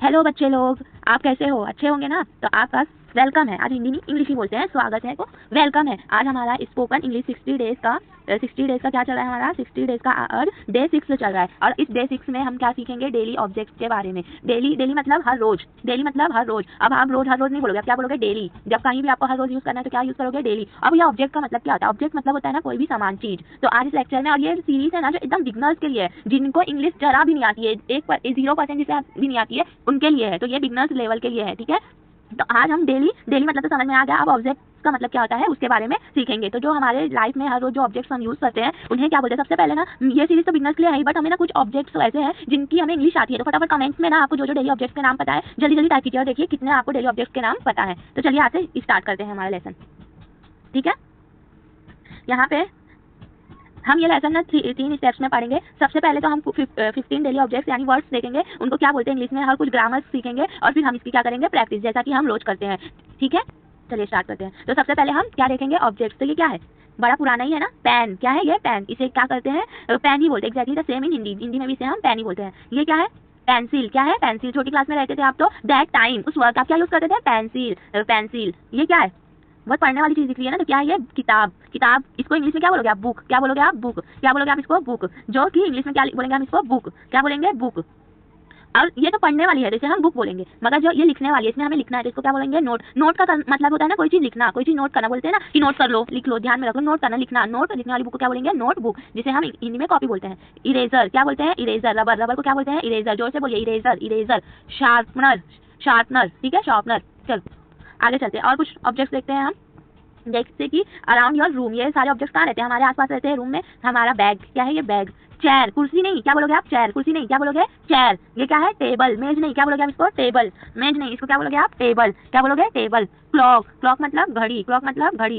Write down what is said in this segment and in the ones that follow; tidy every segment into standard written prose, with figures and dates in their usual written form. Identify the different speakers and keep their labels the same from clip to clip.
Speaker 1: Hello बच्चे लोग, आप कैसे हो? अच्छे होंगे ना? तो आपका वेलकम है। आज हिंदी में इंग्लिश ही बोलते हैं, स्वागत है को वेलकम है। आज हमारा स्पोकन इंग्लिश 60 डेज का क्या चल रहा है? हमारा 60 डेज का आज डे 6 चल रहा है। और इस डे 6 में हम क्या सीखेंगे? डेली ऑब्जेक्ट्स के बारे में। डेली मतलब हर रोज, डेली मतलब हर रोज। अब आप हर रोज नहीं बोलोगे, आप क्या बोलोगे? डेली। जब कहीं भी आपको हर रोज यूज करना है तो क्या यूज करोगे? डेली। अब ये ऑब्जेक्ट का मतलब क्या होता है? ऑब्जेक्ट मतलब होता है ना कोई भी सामान, चीज। तो आज इस लेक्चर में, और ये सीरीज है ना जो एकदम बिगनर्स के लिए है, जिनको इंग्लिश जरा भी नहीं आती है, 0% जिसे भी नहीं आती है, उनके लिए है। तो ये बिगनर्स लेवल के लिए है, ठीक है। तो आज हम डेली मतलब तो समझ में आ गया। अब ऑब्जेक्ट का मतलब क्या होता है उसके बारे में सीखेंगे। तो जो हमारे लाइफ में हर रोज जो ऑब्जेक्ट्स हम यूज करते हैं उन्हें क्या बोलते हैं? सबसे पहले ना, ये सीरीज तो बिगनर्स के लिए है ही, बट हमें ना कुछ ऑब्जेक्ट्स ऐसे हैं जिनकी हमें इंग्लिश आती है। तो फटाफट कमेंट्स में ना आपको जो डेली ऑब्जेक्ट्स के नाम पता है जल्दी जल्दी टाइप कीजिए और देखिए कितने आपको डेली ऑब्जेक्ट्स के नाम पता है। तो चलिए आज से स्टार्ट करते हैं हमारा लेसन, ठीक है। यहाँ पे हम ये लेसन ना 3 स्टेप्स में पढ़ेंगे। सबसे पहले तो हम 15 डेली ऑब्जेक्ट्स यानी वर्ड्स देखेंगे, उनको क्या बोलते हैं इंग्लिश में, हर कुछ ग्रामर सीखेंगे और फिर हम इसकी क्या करेंगे? प्रैक्टिस, जैसा कि हम रोज करते हैं, ठीक है। चलिए स्टार्ट करते हैं। तो सबसे पहले हम क्या देखेंगे? ऑब्जेक्ट्स। तो ये क्या है? बड़ा पुराना ही है ना, पेन। क्या है ये? पेन। इसे क्या करते हैं? पेन ही बोलते हैं। Exactly the same in Hindi में भी इसे हम पेन ही बोलते हैं। ये क्या है? पेंसिल। क्या है? पेंसिल। छोटी क्लास में रहते थे आप तो दैट टाइम उस वक्त आप क्या यूज करते थे? पेंसिल। ये क्या है? बहुत पढ़ने वाली चीज दिख रही है ना, तो क्या है ये? किताब। इसको इंग्लिश में क्या बोलोगे आप? बुक। क्या बोलोगे आप? बुक। क्या बोलोगे आप इसको? बुक। जो कि इंग्लिश में क्या बोलेंगे हम इसको? बुक। क्या बोलेंगे? बुक। और ये तो पढ़ने वाली है, जैसे हम बुक बोलेंगे, मगर जो ये लिखने वाली है, इसमें हमें लिखना है, तो इसको क्या बोलेंगे? नोट का मतलब होता है ना कोई चीज लिखना, कोई चीज नोट करना, बोलते हैं ना कि नोट कर लो, लिख लो, ध्यान में रखो। नोट करना, लिखना, नोट लिखने वाली बुक को क्या बोलेंगे? नोट बुक, जिसे हम हिंदी में कॉपी बोलते हैं। इरेजर। क्या बोलते हैं? इरेजर। रबर को क्या बोलते हैं? इरेजर। जोर से बोलिए, इरेजर। शार्पनर, ठीक है, शार्पनर। चल आगे चलते हैं और कुछ ऑब्जेक्ट्स देखते हैं हम, जैसे कि अराउंड योर रूम। ये सारे ऑब्जेक्ट्स कहाँ रहते हैं? हमारे आसपास रहते हैं रूम में। हमारा बैग। क्या है ये? बैग। चेयर। कुर्सी नहीं, क्या बोलोगे आप? चेयर। कुर्सी नहीं, क्या बोलोगे? चेयर। ये क्या है? टेबल। मेज नहीं, क्या बोलोगे आप इसको? टेबल। मेज नहीं, इसको क्या बोलोगे आप? टेबल। क्या बोलोगे? टेबल। क्लॉक मतलब घड़ी। क्लॉक मतलब घड़ी।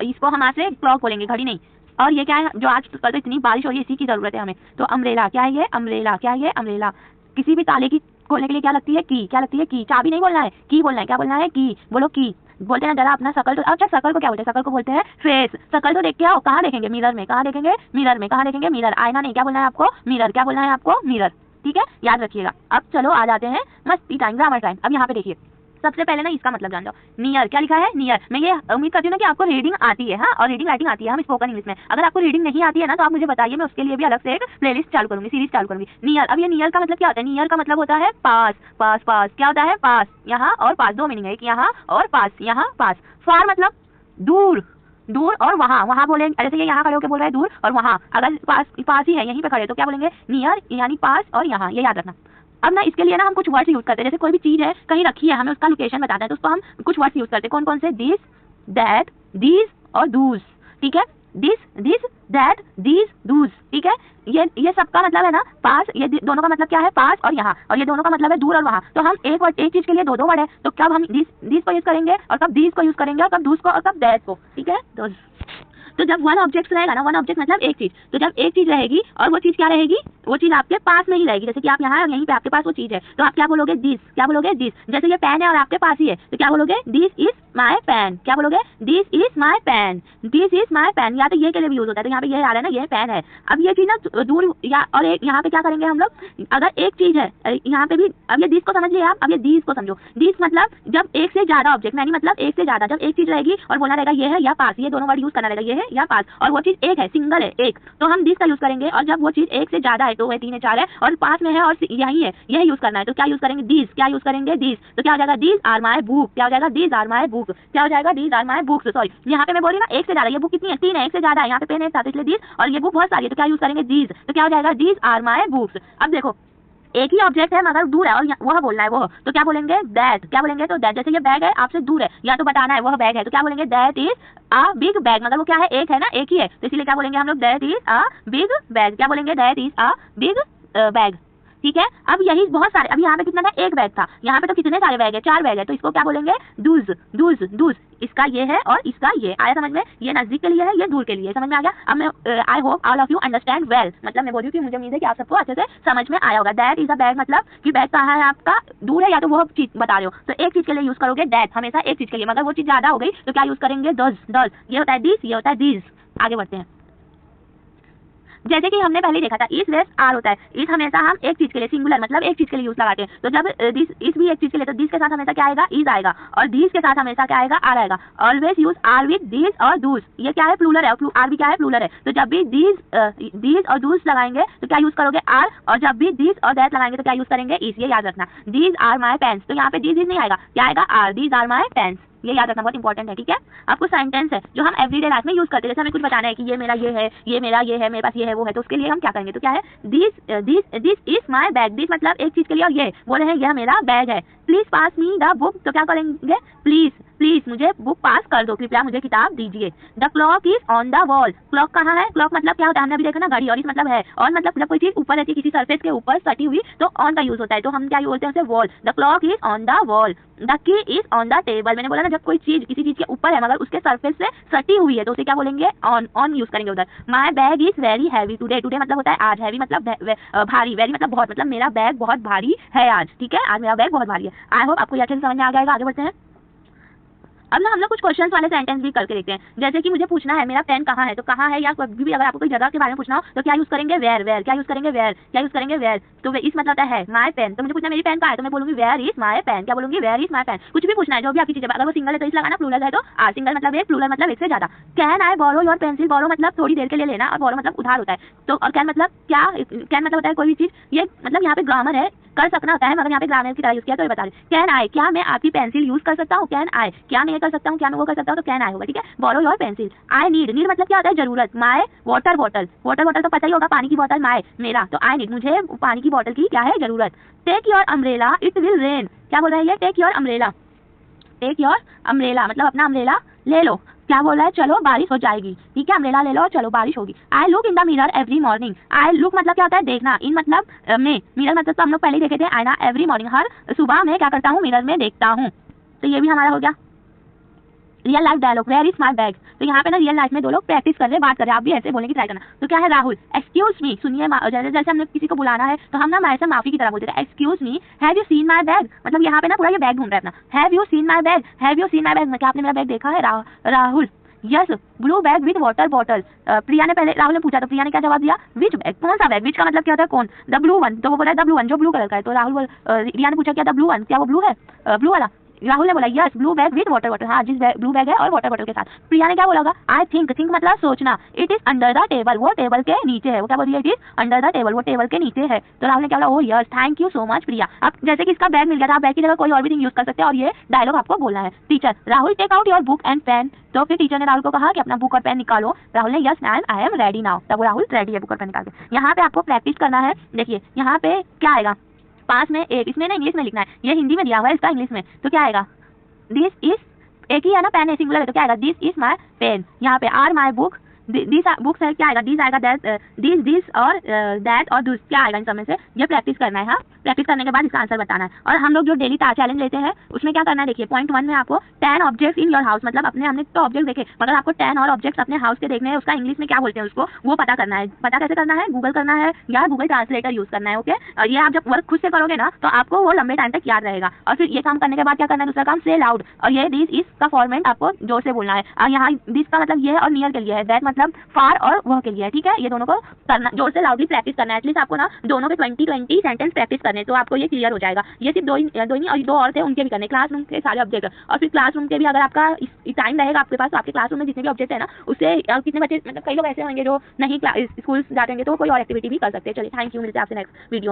Speaker 1: इसको हम आज से क्लॉक बोलेंगे, घड़ी नहीं। और ये क्या है? जो आज कल तो इतनी बारिश हो रही है, इसी की जरूरत है हमें। तो अम्ब्रेला। क्या है ये? अम्ब्रेला। क्या है ये? अम्ब्रेला। किसी भी ताले की खोलने के लिए क्या लगती है? की। क्या लगती है? की। चाबी नहीं बोलना है, की बोलना है। क्या बोलना है? की। बोलो की। बोलते हैं ना जरा अपना शकल। तो अच्छा, शकल को क्या बोलते हैं? शकल को बोलते हैं फेस। शकल तो देख के आओ। कहाँ देखेंगे? मिरर में। कहाँ देखेंगे? मिरर में। कहाँ देखेंगे? मिरर। आईना नहीं, क्या बोलना है आपको? मिरर। क्या बोलना है आपको? मिरर, ठीक है, याद रखिएगा। अब चलो आ जाते हैं मस्ती टाइम, ग्रामर टाइम। अब यहाँ पे देखिए, सबसे पहले ना इसका मतलब जान जाओ। नियर। क्या लिखा है? नियर। मैं ये उम्मीद करती हूँ ना कि आपको रीडिंग आती है, हाँ, और रीडिंग राइटिंग आती है, हम स्पोकन इंग्लिश में। अगर आपको रीडिंग नहीं आती है ना तो आप मुझे बताइए, मैं उसके लिए भी अलग से एक प्लेलिस्ट चालू करूंगी, सीरीज चालू करूंगी। नियर। अब ये नियर का मतलब क्या होता है? नियर का मतलब होता है पास। क्या होता है? पास। यहाँ और पास, दो मीनिंग है, एक यहाँ और पास, यहाँ पास। फार मतलब दूर और वहाँ बोलेंगे। जैसे ये यहाँ खड़े होकर बोल रहे हैं दूर और वहाँ, अगर पास ही है, यहीं पे खड़े, तो क्या बोलेंगे? नियर यानी पास और यहाँ, ये याद रखना। अब ना इसके लिए ना हम कुछ वर्ड्स यूज करते हैं। जैसे कोई भी चीज है कहीं रखी है, हमें उसका लोकेशन बताना है, तो उसको हम कुछ वर्ड्स यूज करते हैं। कौन कौन से? दिस, दैट, दीज और दूज, ठीक है। दिस, दैट, दीज, दूज, ठीक है। ये सबका मतलब है ना पास। ये दोनों का मतलब क्या है? पास और यहाँ। और ये दोनों का मतलब है दूर और वहाँ। तो हम एक चीज के लिए दो वर्ड है, तो कब हम दिस को यूज करेंगे और कब दीज को यूज करेंगे और कब दूज को और कब दैट को, ठीक है। तो जब वन ऑब्जेक्ट रहेगा ना, वन ऑब्जेक्ट मतलब एक चीज, तो जब एक चीज रहेगी और वो चीज क्या रहेगी? वो चीज आपके पास में ही रहेगी। जैसे कि आप यहाँ है और यहीं पे आपके पास वो चीज है, तो आप क्या बोलोगे? दिस। क्या बोलोगे? दिस। जैसे ये पेन है और आपके पास ही है, तो क्या बोलोगे? This is my pen. क्या बोलोगे? This is my pen. This is my pen. या तो ये के लिए भी यूज होता है, तो यहाँ पे ये आ रहा है ना, ये पेन है। अब ये चीज ना दूर या और एक यहाँ पे क्या करेंगे हम लोग? अगर एक चीज है यहाँ पे भी, अब ये दिस को समझ लिया आप, अब ये दिस को समझो। दिस मतलब जब एक से ज्यादा ऑब्जेक्ट, यानी मतलब एक से ज्यादा, जब एक चीज रहेगी और बोलना रहेगा ये है या पास, ये दोनों वर्ड यूज करना रहेगा, ये है या पास, और वो चीज एक है, सिंगल है, एक, तो हम दिस का यूज करेंगे। और जब वो चीज एक से ज्यादा है, 2 है, 3 है, 4 है और पास में है और यही है, यह यूज करना है, तो क्या यूज करेंगे? दिस। क्या यूज करेंगे? दिस। तो क्या हो जाएगा? This are my book. क्या हो जाएगा? This are my book. क्या हो जाएगा? This are my books. Sorry, यहाँ पे मैं बोल रही ना एक से ज्यादा, ये बुक कितनी है? 3 है, एक से ज्यादा है, यहाँ पे पेन है साथ, इसलिए दिस, और ये बुक बहुत सारी है, तो क्या यूज करेंगे? दिस। तो क्या हो जाएगा? This are my books. अब देखो, एक ही ऑब्जेक्ट है मगर दूर है और वह बोलना है वो, तो क्या बोलेंगे? दैट। क्या बोलेंगे? तो दैट। जैसे ये बैग है, आपसे दूर है, या तो बताना है वह बैग है, तो क्या बोलेंगे? That is a big bag. मगर वो क्या है? एक है ना, एक ही है, तो इसलिए क्या बोलेंगे हम लोग? That is a big bag. क्या बोलेंगे? That is a big bag, ठीक है। अब यही बहुत सारे, अब यहाँ पे कितना था? एक बैग था, यहाँ पे तो कितने सारे बैग है? 4 बैग है, तो इसको क्या बोलेंगे? दूज। इसका ये है और इसका ये, आया समझ में? ये नजदीक के लिए है, ये दूर के लिए, समझ में आ गया? अब मैं I hope all of you understand well, मतलब मैं बोल रही हूँ कि मुझे उम्मीद है कि आप सबको अच्छे से समझ में आया होगा। दैट इज अ बैग मतलब कि बैग कहाँ है आपका? दूर है, या तो वो चीज बता रहे हो, तो एक चीज के लिए यूज करोगे दैट, हमेशा एक चीज के लिए। मगर वो चीज ज्यादा हो गई तो क्या यूज करेंगे? दस। ये होता है दिस, ये होता है दिस। आगे बढ़ते हैं। जैसे कि हमने पहले देखा था ईस्ट वेस्ट आर होता है, ईस्ट हमेशा हम एक चीज के लिए सिंगुलर मतलब एक चीज के लिए यूज लगाते हैं, तो जब दिस इस भी एक चीज के लिए तो दिस के साथ हमेशा क्या आएगा इज आएगा, और दिस के साथ हमेशा क्या आएगा आर आएगा। Always use are with this और दूस, ये क्या है प्लूरल है, आर भी क्या है प्लूरल है, तो जब भी दिस और दूस लगाएंगे तो क्या यूज करोगे आर, और जब भी दिस और दैट लगाएंगे तो क्या यूज करेंगे इज, ये याद रखना। दीज आर माई पेन्स, तो यहाँ पे दिस नहीं आएगा, क्या आएगा are, these are my pens, ये याद रखना बहुत इंपॉर्टेंट है, ठीक है। आपको सेंटेंस है जो हम एवरीडे लाइफ में यूज करते हैं, जैसे हमें कुछ बताना है कि ये मेरा ये है, ये मेरा ये है, मेरे पास ये है वो है, तो उसके लिए हम क्या करेंगे, तो क्या है this is my bag, this मतलब एक चीज के लिए और ये बोल रहे हैं यह मेरा बैग है। Please pass me the book, तो क्या करेंगे प्लीज मुझे बुक पास कर दो, कृपया मुझे किताब दीजिए। The clock is on the wall, clock कहाँ है, क्लॉक मतलब क्या होता है हमने अभी देखा ना घड़ी, और इस मतलब है, और मतलब जब कोई चीज ऊपर रहती है किसी सरफेस के ऊपर सटी हुई तो ऑन का यूज होता है, तो हम क्या बोलते हैं उसे wall. The clock is on the wall, the key is on the table, मैंने बोला ना जब कोई चीज किसी चीज के ऊपर है मगर उसके सरफेस से सटी हुई है तो उसे क्या बोलेंगे ऑन यूज करेंगे उधर। My bag is very heavy today, today मतलब होता है आज, हैवी मतलब भारी, वेरी मतलब बहुत, मतलब मेरा बैग बहुत भारी है आज, ठीक है, आज मेरा बैग बहुत भारी है। आई होप आपको ये अच्छे से समझ में आ जाएगा। आगे बढ़ते हैं। अब ना हम लोग कुछ क्वेश्चंस वाले सेंटेंस भी करके देखते हैं, जैसे कि मुझे पूछना है मेरा पेन कहाँ है, तो कहाँ है, या कभी भी अगर आपको कोई जगह के बारे में पूछना हो तो क्या यूज करेंगे वेयर, क्या यूज करेंगे वेयर, तो इस मतलब है माय पेन, तो मुझे पूछना मेरी पेन कहाँ है तो मैं बोलूंगी वेयर इज माय पेन, क्या बोलूंगी वेयर इज माय पेन। कुछ भी पूछना है जो भी आपकी चीजें, अगर वो सिंगल है तो इस लगाना, प्लूरल है तो आर, सिंगल मतलब एक, प्लूरल मतलब एक से ज्यादा। Can I borrow your pencil, borrow मतलब थोड़ी देर के लिए लेना, और बोरो मतलब उधार होता है, तो और कैन मतलब क्या, कैन मतलब होता है कोई भी चीज, ये मतलब यहाँ पे ग्रामर है, कर सकना होता है मगर यहाँ पे ग्रामर की तरह यूज किया तो ये बता रहे। कैन आई, क्या मैं आपकी पेंसिल यूज कर सकता हूँ, कैन आई क्या मैं ये कर सकता हूँ, क्या मैं वो कर सकता हूँ, तो कैन आई होगा, ठीक है। Borrow your pencil. I need मतलब क्या होता है जरूरत। माय वाटर बॉटल तो पता ही होगा पानी की बोतल, माय मेरा, तो आई नीड मुझे पानी की बोतल की क्या है जरूरत। Take your umbrella it will rain, क्या बोल रहा है ये, टेक योर अम्ब्रेला मतलब अपना अम्ब्रेला ले लो, क्या बोल रहा है चलो बारिश हो जाएगी, ठीक है, अम्ब्रेला ले लो चलो बारिश होगी। I look in the mirror every morning, I look मतलब क्या होता है देखना, इन मतलब में, मिरर मतलब तो हम लोग पहले ही देखे थे, आईना एवरी मॉर्निंग हर सुबह में क्या करता हूँ मिरर में देखता हूँ, तो ये भी हमारा हो गया। Real life dialogue, where is my bag, तो यहाँ पे ना रियल लाइफ में दो लोग प्रैक्टिस कर रहे हैं, बात कर रहे हैं, आप भी ऐसे बोलने की ट्राई करना। तो क्या है राहुल, एक्सक्यूज मी, सुनिए, जैसे हमने किसी को बुलाना है तो हम ना हमारे से माफी की तरह बोलते हैं, excuse me have you seen my bag, मतलब यहाँ पे ना पूरा ये बैग ढूंढ रहा है अपना, have you seen my bag, क्या आपने मेरा बैग देखा है, Rahul yes blue bag with water bottle. Priya ने पहले राहुल ने पूछा तो प्रिया ने क्या जवाब दिया, विच बैग, कौन सा बैग, विच का मतलब क्या होता है कौन, द ब्लू वन, तो वो बोला द ब्लू वन जो ब्लू कलर का है, तो राहुल रिया ने पूछा क्या द ब्लू वन, क्या वो ब्लू है, ब्लू वाला, राहुल ने बोला yes blue bag with water bottle, हाँ जिस ब्लू बैग है और वाटर बॉटल के साथ। प्रिया ने क्या बोला होगा, आई थिंक मतलब सोचना, it is under the table, वो टेबल के नीचे है, वो क्या बोल रही है, it is under the table, वो टेबल के नीचे है, तो राहुल ने क्या बोला, oh yes thank you so much Priya. अब जैसे कि इसका बैग मिल गया था, आप बैग की जगह कोई और भी थिंग यूज कर सकते हैं और ये डायलॉग आपको बोलना है। Teacher Rahul take out your book and pen, तो फिर टीचर ने राहुल को कहा कि अपना बुक और पेन निकालो, राहुल ने yes ma'am I am ready now, तब राहुल रेडी है बुक और पेन निकाल के। यहाँ पे आपको प्रैक्टिस करना है, देखिए यहाँ पे क्या आएगा, पास में एक, इसमें ना इंग्लिश में लिखना है, ये हिंदी में दिया हुआ है इसका इंग्लिश में, तो क्या आएगा, दिस इज, एक ही है ना पेन है सिंगुलर है, तो क्या आएगा दिस इज माय पेन, यहाँ पे are my book, this books है, क्या आएगा दिस आएगा, दिस और दैट और दिस, क्या आएगा इन सब में से, ये प्रैक्टिस करना है। हाँ प्रैक्टिस करने के बाद इसका आंसर बताना है। और हम लोग जो डेली चैलेंज लेते हैं उसमें क्या करना है, देखिए पॉइंट 1 में आपको 10 ऑब्जेक्ट्स इन योर हाउस, मतलब हमने तो ऑब्जेक्ट देखे मगर आपको 10 और ऑब्जेक्ट्स अपने हाउस के देखने हैं, उसका इंग्लिश में क्या बोलते हैं उसको वो पता करना है। पता कैसे करना है, गूगल करना है या गूगल ट्रांसलेटर यूज करना है, ओके। और ये आप जब वर्क खुद से करोगे ना तो आपको वो लंबे टाइम तक याद रहेगा। और फिर ये काम करने के बाद क्या करना है, दूसरा काम से लाउड, और ये दिस इज का फॉर्मेट आपको जोर से बोलना है। और यहाँ दिस का मतलब ये है और नियर के लिए है, दैट मतलब फार और वह के लिए है, ठीक है। ये दोनों को करना, जोर से लाउडली प्रैक्टिस करना है। एटलीस्ट आपको ना दोनों के 20 सेंटेंस प्रैक्टिस करने, तो आपको ये क्लियर हो जाएगा। ये सिर्फ दो ही और दो और थे उनके भी करने, क्लासरूम के सारे ऑब्जेक्ट। और फिर क्लासरूम के भी अगर आपका टाइम रहेगा आपके पास, तो आपके क्लासरूम में जितने भी ऑब्जेक्ट है ना उससे कितने बच्चे, मतलब कई लोग ऐसे होंगे जो नहीं स्कूल जाते होंगे तो कोई और एक्टिविटी भी कर सकते हैं। चलिए थैंक यू, मिलते हैं आपसे नेक्स्ट वीडियो में।